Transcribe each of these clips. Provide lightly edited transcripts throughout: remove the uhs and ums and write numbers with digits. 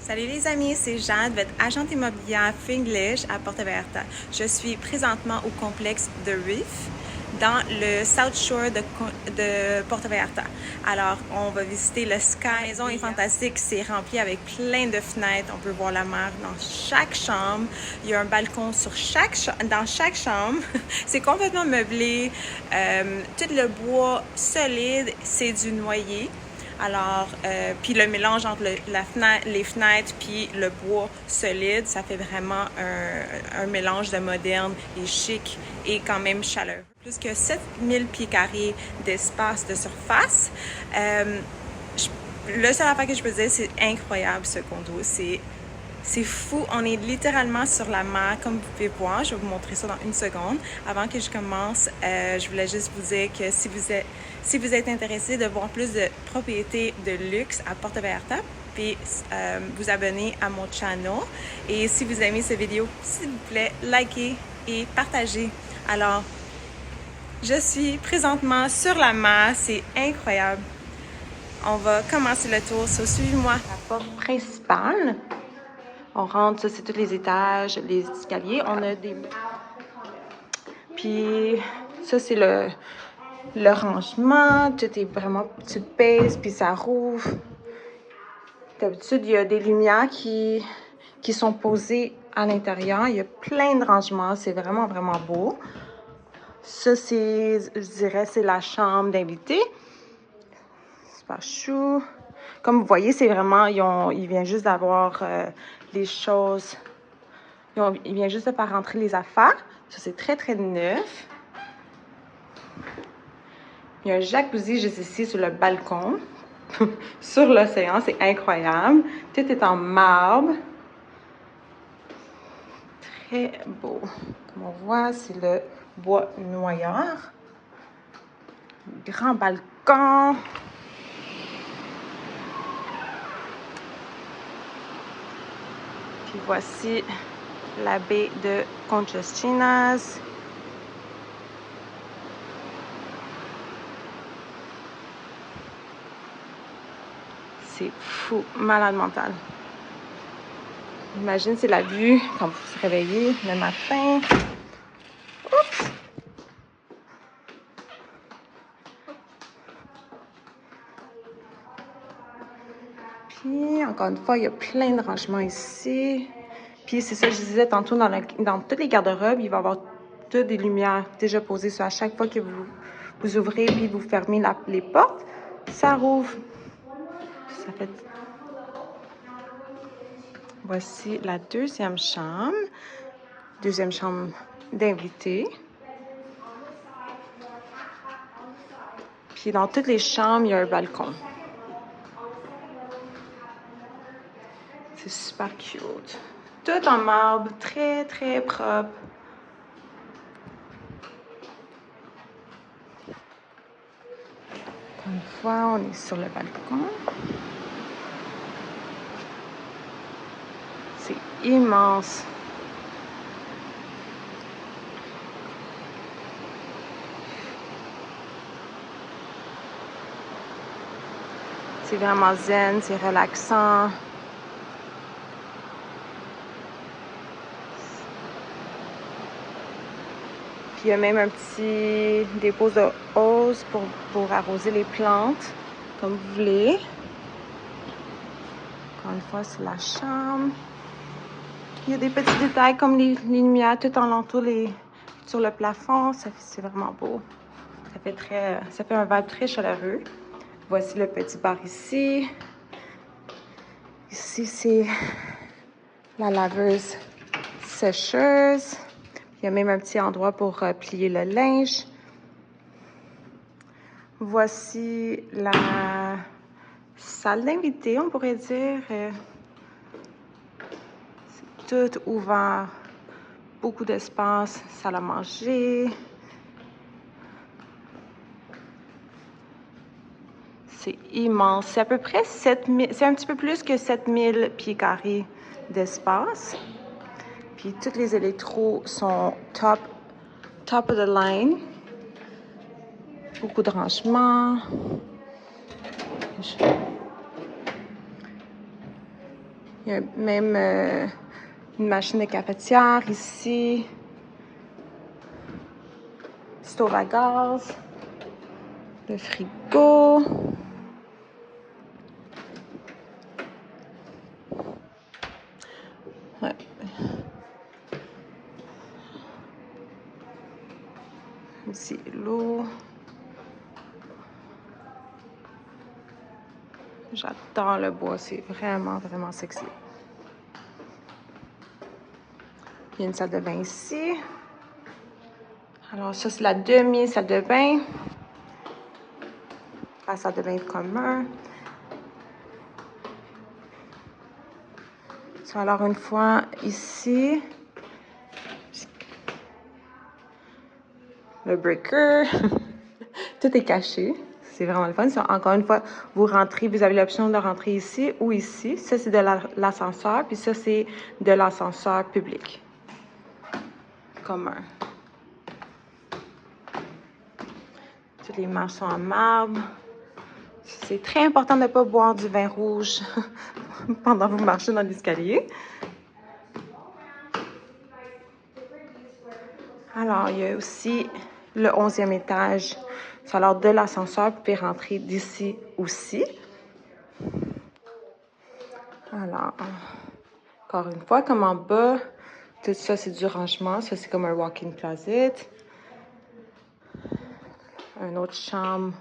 Salut les amis, c'est Jade, votre agente immobilière Finglish à Porto Vallarta. Je suis présentement au complexe The Reef dans le South Shore de Porto Vallarta. Alors, on va visiter le Sky. La maison est fantastique, c'est rempli avec plein de fenêtres. On peut voir la mer dans chaque chambre. Il y a un balcon dans chaque chambre. C'est complètement meublé. Tout le bois solide, c'est du noyer. Alors, puis le mélange entre les fenêtres puis le bois solide, ça fait vraiment un mélange de moderne et chic et quand même chaleureux. Plus que 7000 pieds carrés d'espace de surface. Le seul affaire que je peux dire, c'est incroyable ce condo. C'est fou, on est littéralement sur la mer, comme vous pouvez voir. Je vais vous montrer ça dans une seconde. Avant que je commence, je voulais juste vous dire que si vous êtes intéressé de voir plus de propriétés de luxe à Porto Vallarta, puis vous abonner à mon channel. Et si vous aimez cette vidéo, s'il vous plaît, likez et partagez. Alors, je suis présentement sur la mer, c'est incroyable. On va commencer le tour, suivez-moi. La porte principale. On rentre, ça c'est tous les étages, les escaliers. On a des... Puis ça c'est le rangement. Tout est vraiment... Tu pèses, puis ça rouvre. D'habitude, il y a des lumières qui sont posées à l'intérieur. Il y a plein de rangements. C'est vraiment, vraiment beau. Ça, je dirais, c'est la chambre d'invités. C'est pas chou. Comme vous voyez, c'est vraiment... Il vient juste d'avoir les choses... Il vient juste de faire rentrer les affaires. Ça, c'est très, très neuf. Il y a un jacuzzi juste ici sur le balcon. Sur l'océan, c'est incroyable. Tout est en marbre. Très beau. Comme on voit, c'est le bois noyeur. Grand balcon. Puis voici la baie de Conchinas. C'est fou, malade mental. Imagine, c'est la vue quand vous vous réveillez le matin. Oups! Puis, encore une fois, il y a plein de rangements ici. Puis, c'est ça que je disais tantôt, dans toutes les garde-robes, il va y avoir toutes des lumières déjà posées. À chaque fois que vous ouvrez puis vous fermez les portes, ça rouvre. Ça fait... Voici la deuxième chambre. Deuxième chambre d'invités. Puis, dans toutes les chambres, il y a un balcon. C'est super cute. Tout en marbre, très, très propre. Encore une fois, on est sur le balcon. C'est immense. C'est vraiment zen, c'est relaxant. Puis il y a même un petit dépôt de hose pour arroser les plantes, comme vous voulez. Encore une fois, c'est la chambre. Il y a des petits détails comme les lumières tout en l'entour sur le plafond. C'est vraiment beau. Ça fait un vibe très chaleureux. Voici le petit bar ici. Ici, c'est la laveuse sécheuse. Il y a même un petit endroit pour plier le linge. Voici la salle d'invité, on pourrait dire. C'est tout ouvert. Beaucoup d'espace. Salle à manger. C'est immense. C'est à peu près 7000, c'est un petit peu plus que 7000 pieds carrés d'espace. Puis tous les électros sont top of the line. Beaucoup de rangements. Il Il y a même une machine de cafetière ici. Stove à gaz. Le frigo. Ouais. Ici, l'eau. J'adore le bois, c'est vraiment, vraiment sexy. Il y a une salle de bain ici. Alors ça, c'est la demi-salle de bain. La salle de bain commun. Alors une fois ici, le breaker. Tout est caché. C'est vraiment le fun. Encore une fois, vous rentrez, vous avez l'option de rentrer ici ou ici. Ça, c'est de l'ascenseur, puis ça, c'est de l'ascenseur public. Commun. Toutes les marches sont en marbre. C'est très important de ne pas boire du vin rouge pendant que vous marchez dans l'escalier. Alors, il y a aussi le 11e étage. C'est alors de l'ascenseur, vous pouvez rentrer d'ici aussi. Alors, encore une fois, comme en bas, tout ça, c'est du rangement. Ça, c'est comme un walk-in closet. Une autre chambre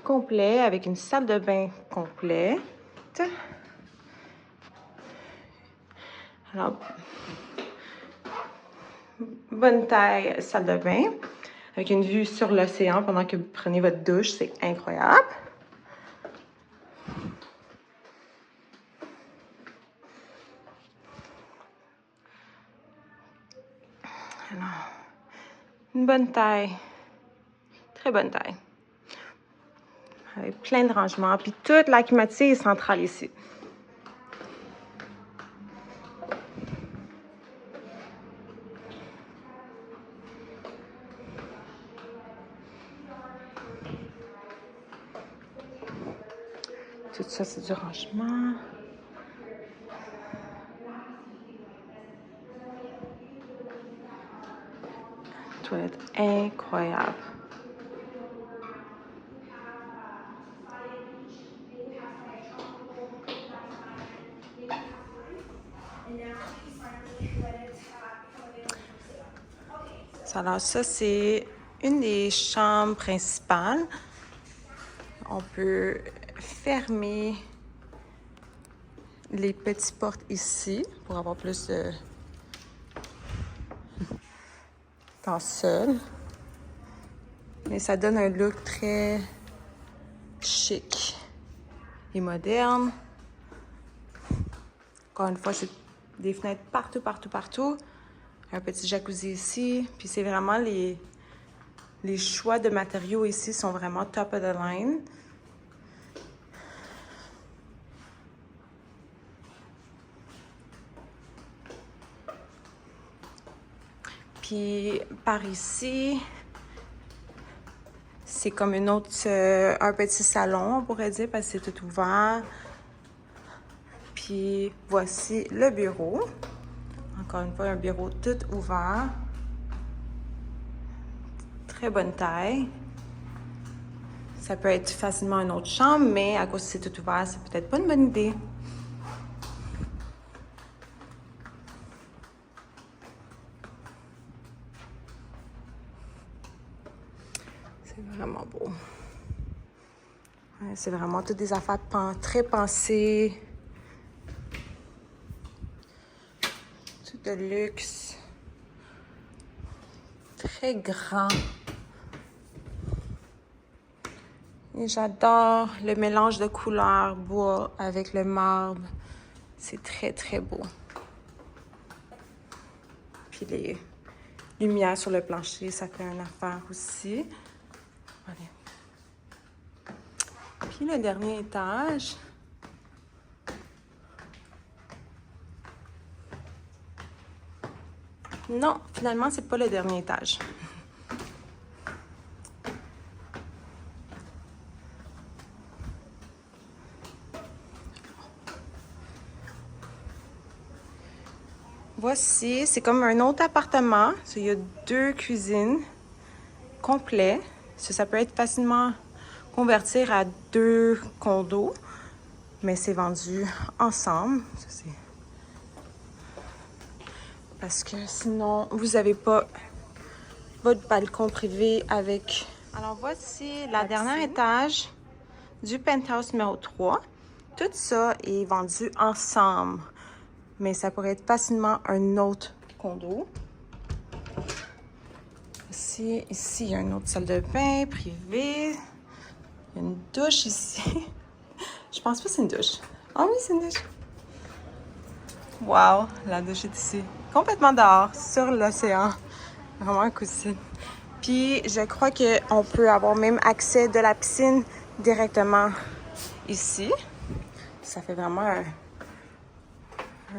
complète avec une salle de bain complète. Alors, bonne taille salle de bain avec une vue sur l'océan pendant que vous prenez votre douche. C'est incroyable. Alors, une bonne taille. Très bonne taille. Avec plein de rangements. Puis toute la climatisée est centrale ici. Tout ça, c'est du rangement. Toilette incroyable. Alors ça, c'est une des chambres principales. On peut fermer les petites portes ici pour avoir plus de temps seul. Mais ça donne un look très chic et moderne. Encore une fois, c'est des fenêtres partout, partout, partout. Un petit jacuzzi ici. Puis c'est vraiment les choix de matériaux ici sont vraiment top of the line. Puis par ici, c'est comme une autre, un petit salon, on pourrait dire, parce que c'est tout ouvert. Puis voici le bureau. Encore une fois, un bureau tout ouvert. Très bonne taille. Ça peut être facilement une autre chambre, mais à cause que c'est tout ouvert, c'est peut-être pas une bonne idée. C'est vraiment beau. Ouais, c'est vraiment toutes des affaires très pensées. Tout de luxe. Très grand. Et j'adore le mélange de couleurs bois avec le marbre. C'est très, très beau. Puis les lumières sur le plancher, ça fait une affaire aussi. Allez. Puis le dernier étage. Non, finalement, c'est pas le dernier étage. Voici, c'est comme un autre appartement. Il y a 2 cuisines complets. Ça peut être facilement convertir à 2 condos, mais c'est vendu ensemble. Ça, c'est... Parce que sinon, vous n'avez pas votre balcon privé avec... Alors voici la dernière étage du penthouse numéro 3. Tout ça est vendu ensemble, mais ça pourrait être facilement un autre condo. Ici, il y a une autre salle de bain privée. Il y a une douche ici. Je pense pas que c'est une douche. Ah oui, c'est une douche. Wow, la douche est ici. Complètement dehors, sur l'océan. Vraiment cool. Puis, je crois qu'on peut avoir même accès de la piscine directement ici. Ça fait vraiment un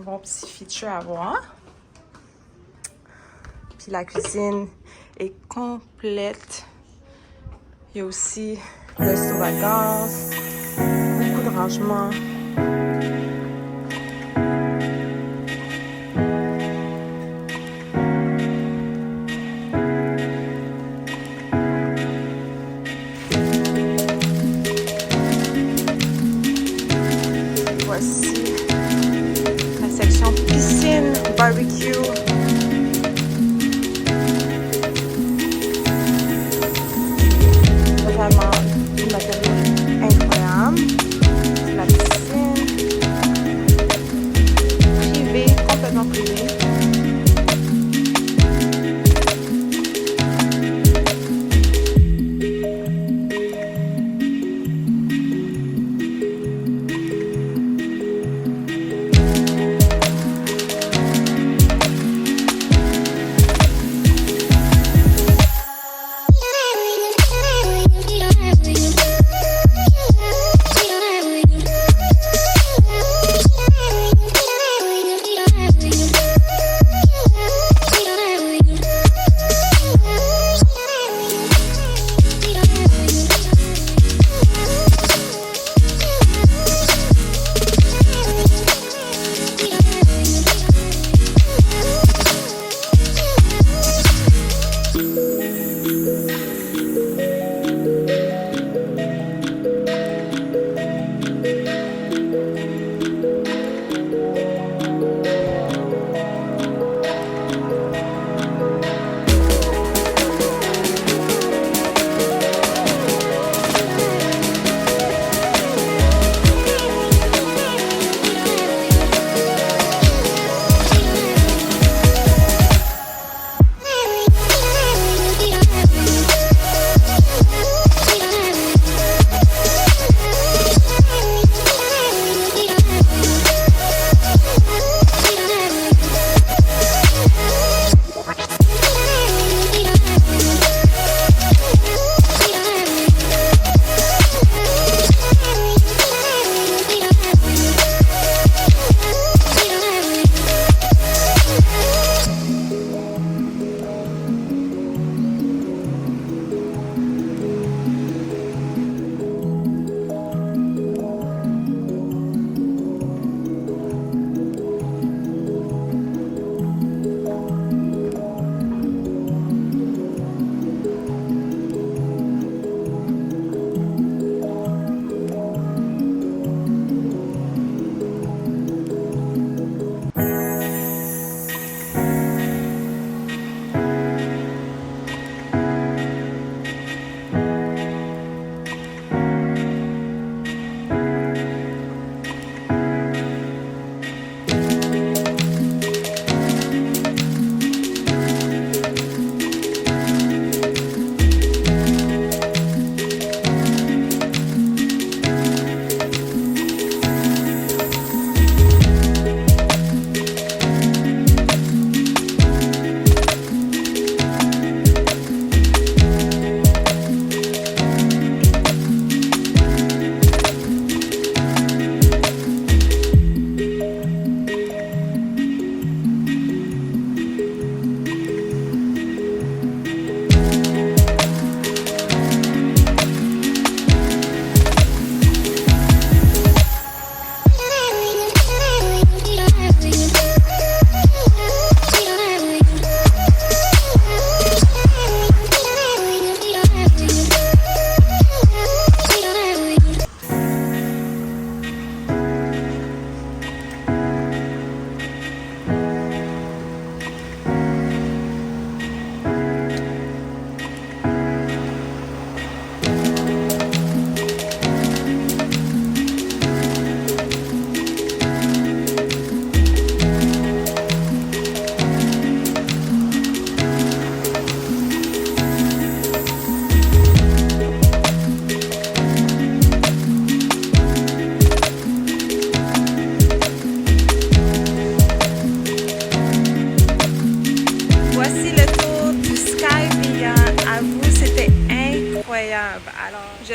bon petit feature à voir. Puis la cuisine est complète. Il y a aussi le stove à gaz, beaucoup de rangements. Voici la section piscine, barbecue. Vraiment du matériel incroyable. La piscine.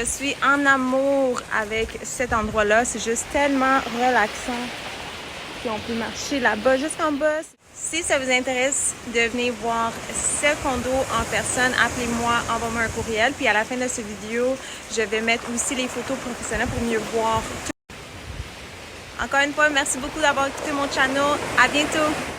Je suis en amour avec cet endroit-là. C'est juste tellement relaxant. Puis on peut marcher là-bas jusqu'en bas. Si ça vous intéresse de venir voir ce condo en personne, appelez-moi, envoyez-moi un courriel. Puis à la fin de cette vidéo, je vais mettre aussi les photos professionnelles pour mieux voir tout. Encore une fois, merci beaucoup d'avoir écouté mon channel. À bientôt!